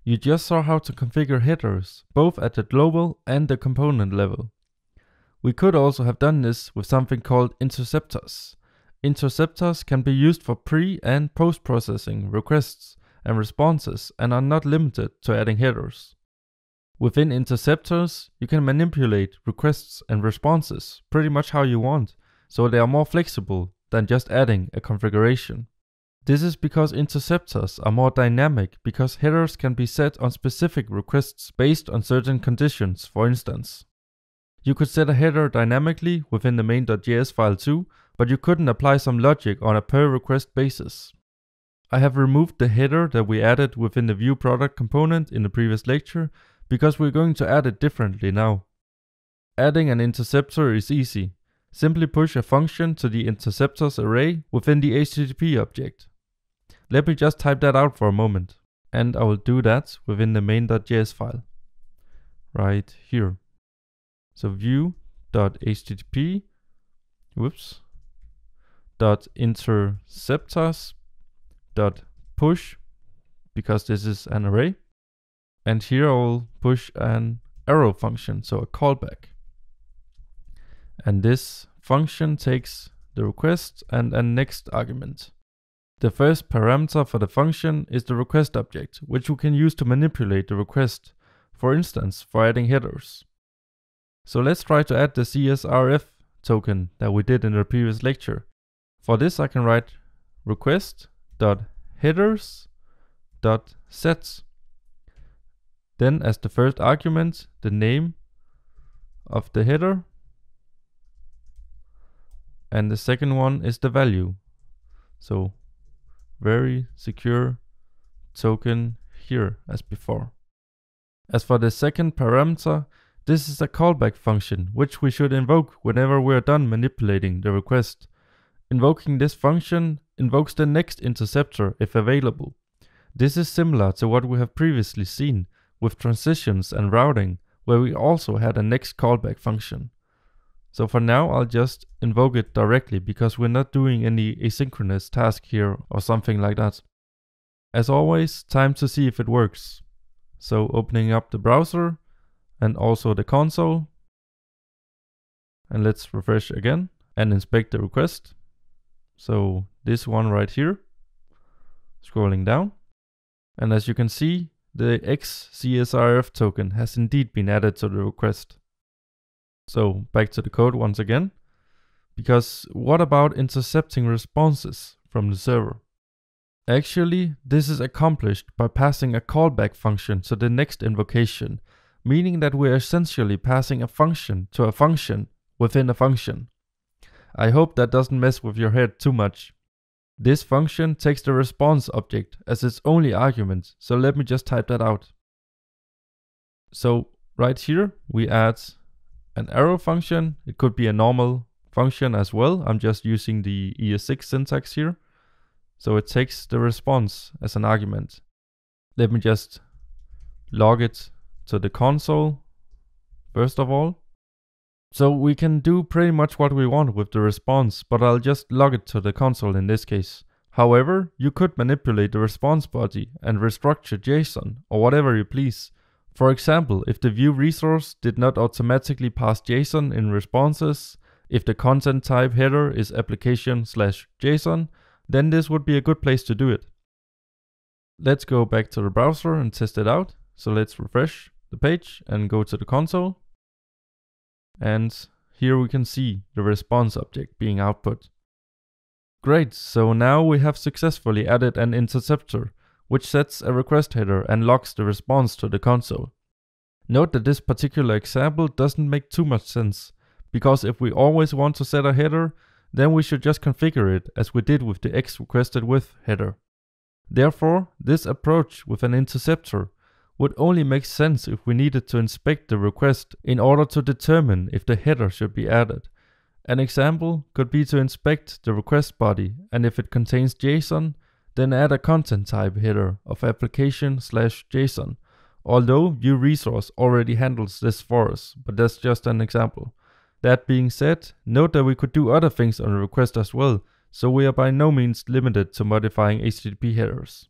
You just saw how to configure headers, both at the global and the component level. We could also have done this with something called interceptors. Interceptors can be used for pre- and post-processing requests and responses and are not limited to adding headers. Within interceptors, you can manipulate requests and responses pretty much how you want, so they are more flexible than just adding a configuration. This is because interceptors are more dynamic because headers can be set on specific requests based on certain conditions, for instance. You could set a header dynamically within the main.js file too, but you couldn't apply some logic on a per request basis. I have removed the header that we added within the Vue product component in the previous lecture because we're going to add it differently now. Adding an interceptor is easy. Simply push a function to the interceptors array within the HTTP object. Let me just type that out for a moment, and I will do that within the main.js file right here. So vue.http .interceptors.push, because this is an array, and here I will push an arrow function, so a callback. And this function takes the request and a next argument. The first parameter for the function is the request object, which we can use to manipulate the request, for instance, for adding headers. So let's try to add the CSRF token that we did in the previous lecture. For this I can write request.headers.set. Then as the first argument, the name of the header, and the second one is the value. So very secure token here as before. As for the second parameter, this is a callback function which we should invoke whenever we are done manipulating the request. Invoking this function invokes the next interceptor if available. This is similar to what we have previously seen with transitions and routing, where we also had a next callback function. So for now I'll just invoke it directly because we're not doing any asynchronous task here or something like that. As always, time to see if it works. So opening up the browser and also the console, and let's refresh again and inspect the request. So this one right here, scrolling down, and as you can see, the XCSRF token has indeed been added to the request. So back to the code once again, because what about intercepting responses from the server? Actually, this is accomplished by passing a callback function to the next invocation, meaning that we're essentially passing a function to a function within a function. I hope that doesn't mess with your head too much. This function takes the response object as its only argument, so let me just type that out. So right here we add an arrow function. It could be a normal function as well. I'm just using the ES6 syntax here. So it takes the response as an argument. Let me just log it to the console first of all. So we can do pretty much what we want with the response, but I'll just log it to the console in this case. However, you could manipulate the response body and restructure JSON or whatever you please. For example, if the Vue resource did not automatically pass JSON in responses, if the content type header is application/JSON, then this would be a good place to do it. Let's go back to the browser and test it out. So let's refresh the page and go to the console. And here we can see the response object being output. Great, so now we have successfully added an interceptor, which sets a request header and logs the response to the console. Note that this particular example doesn't make too much sense, because if we always want to set a header, then we should just configure it as we did with the xRequestedWith header. Therefore, this approach with an interceptor would only make sense if we needed to inspect the request in order to determine if the header should be added. An example could be to inspect the request body, and if it contains JSON, then add a content type header of application/JSON, although Vue resource already handles this for us, but that's just an example. That being said, note that we could do other things on a request as well, so we are by no means limited to modifying HTTP headers.